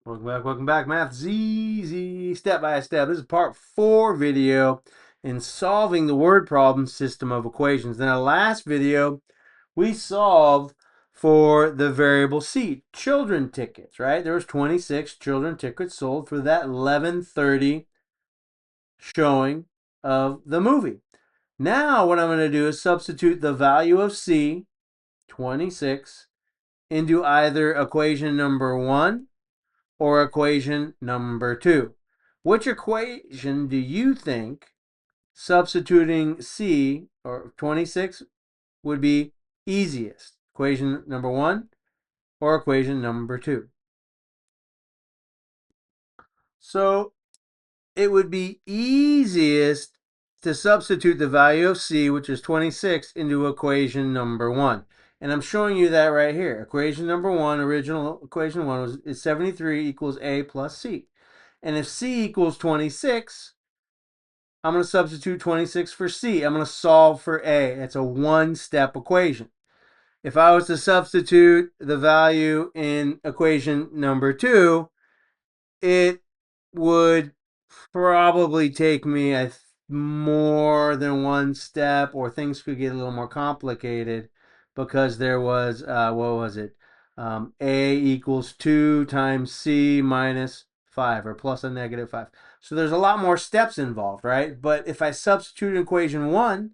Welcome back. Math's easy, step by step. This is part 4 video in solving the word problem system of equations. In our last video, we solved for the variable C, children tickets, right? There was 26 children tickets sold for that 11:30 showing of the movie. Now what I'm going to do is substitute the value of C, 26, into either equation number 1 or equation number 2. Which equation do you think substituting C, or 26, would be easiest? Equation number 1 or equation number 2? So it would be easiest to substitute the value of C, which is 26, into equation number 1. And I'm showing you that right here. Equation number 1, original equation 1, is 73 equals A plus C. And if C equals 26, I'm going to substitute 26 for C. I'm going to solve for A. It's a one-step equation. If I was to substitute the value in equation number 2, it would probably take me more than one step, or things could get a little more complicated because there was, what was it? A equals 2 times C minus 5, or plus a negative 5. So there's a lot more steps involved, right? But if I substitute in equation 1,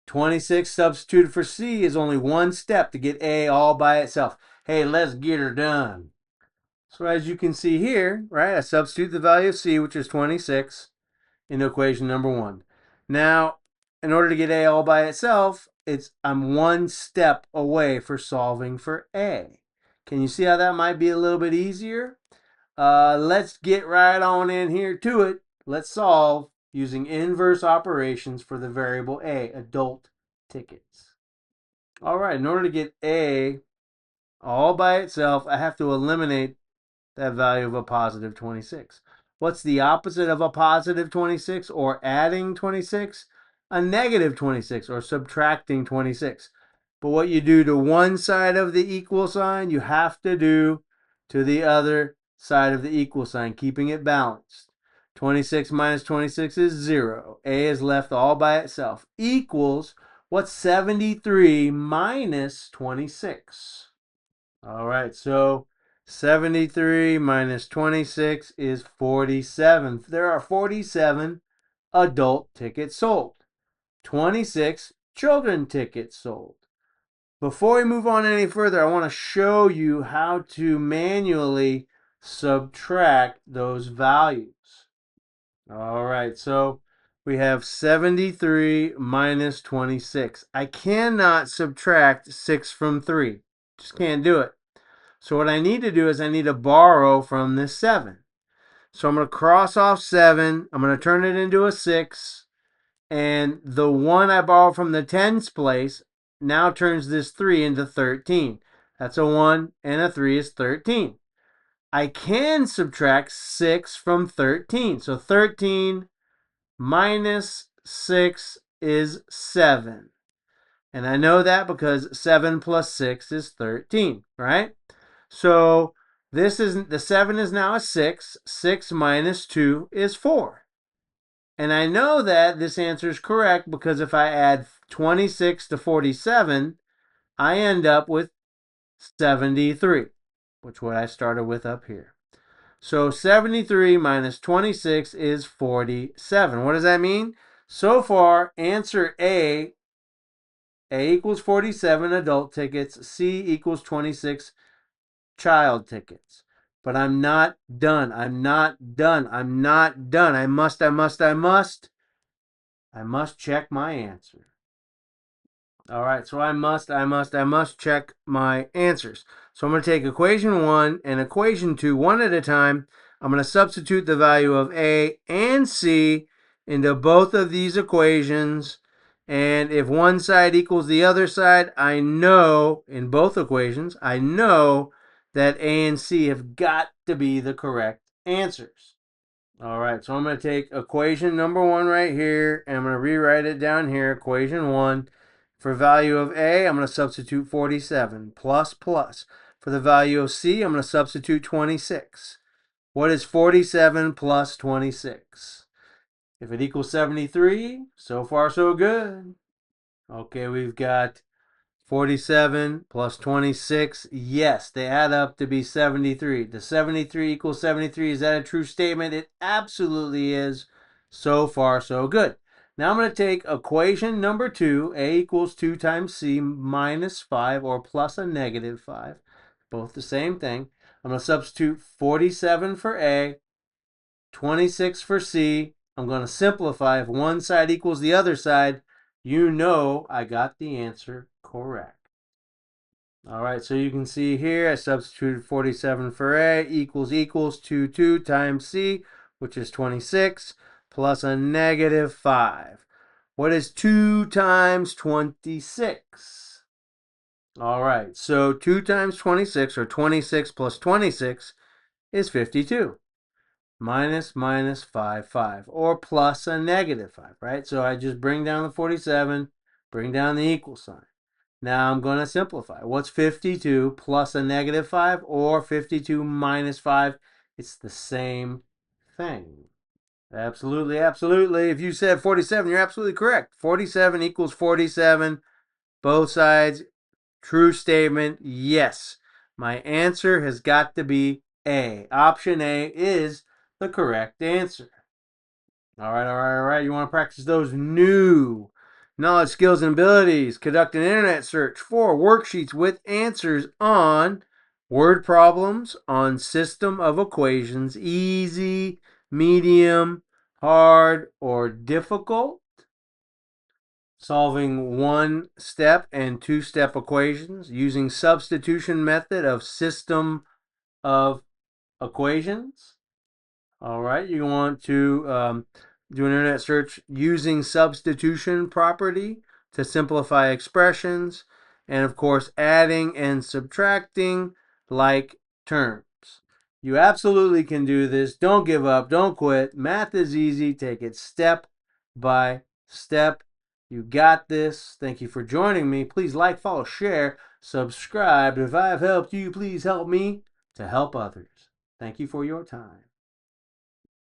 26 substituted for C is only one step to get A all by itself. Hey, let's get her done. So as you can see here, right, I substitute the value of C, which is 26, into equation number 1. Now, in order to get A all by itself, I'm one step away for solving for A. Can you see how that might be a little bit easier? Let's get right on in here to it. Let's solve using inverse operations for the variable A, adult tickets. All right, in order to get A all by itself, I have to eliminate that value of a positive 26. What's the opposite of a positive 26 or adding 26? A negative 26 or subtracting 26. But what you do to one side of the equal sign, you have to do to the other side of the equal sign, keeping it balanced. 26 minus 26 is 0. A is left all by itself. Equals, what's 73 minus 26? All right, so 73 minus 26 is 47. There are 47 adult tickets sold. 26 children tickets sold. Before we move on any further, I want to show you how to manually subtract those values. All right, so we have 73 minus 26. I cannot subtract 6 from 3. Just can't do it. So what I need to do is I need to borrow from this 7. So I'm going to cross off 7. I'm going to turn it into a 6. And the 1 I borrowed from the tens place now turns this 3 into 13. That's a 1 and a 3 is 13. I can subtract 6 from 13. So 13 minus 6 is 7. And I know that because 7 plus 6 is 13, right? So this is, the 7 is now a 6. 6 minus 2 is 4. And I know that this answer is correct because if I add 26 to 47, I end up with 73, which what I started with up here. So 73 minus 26 is 47. What does that mean? So far, answer A equals 47 adult tickets, C equals 26 child tickets. But I'm not done. I'm not done. I'm not done. I must check my answer. All right, so I must check my answers. So I'm going to take equation 1 and equation 2 one at a time. I'm going to substitute the value of A and C into both of these equations. And if one side equals the other side, I know, in both equations, I know that A and C have got to be the correct answers. All right, so I'm going to take equation number 1 right here, and I'm going to rewrite it down here, equation 1. For value of A, I'm going to substitute 47, plus, plus. For the value of C, I'm going to substitute 26. What is 47 plus 26? If it equals 73, so far so good. Okay, we've got 47 plus 26. Yes, they add up to be 73. Does 73 equal 73? Is that a true statement? It absolutely is. So far, so good. Now I'm going to take equation number 2, a equals 2 times c minus 5 or plus a negative 5. Both the same thing. I'm going to substitute 47 for a, 26 for c. I'm going to simplify. If one side equals the other side, you know I got the answer correct. All right, so you can see here I substituted 47 for a equals 2 times c, which is 26, plus a negative 5. What is 2 times 26? All right, so 2 times 26, or 26 plus 26, is 52. Minus 5, or plus a negative 5, right? So I just bring down the 47, bring down the equal sign. Now I'm going to simplify. What's 52 plus a negative 5 or 52 minus 5? It's the same thing. Absolutely, absolutely. If you said 47, you're absolutely correct. 47 equals 47. Both sides, true statement, yes. My answer has got to be A. Option A is the correct answer. All right, all right, all right. You want to practice those new knowledge, skills, and abilities. Conduct an internet search for worksheets with answers on word problems, on system of equations, easy, medium, hard, or difficult. Solving one-step and two-step equations using substitution method of system of equations. All right, you want to do an internet search using substitution property to simplify expressions, and of course adding and subtracting like terms. You absolutely can do this. Don't give up. Don't quit. Math is easy. Take it step by step. You got this. Thank you for joining me. Please like, follow, share, subscribe. If I've helped you, please help me to help others. Thank you for your time.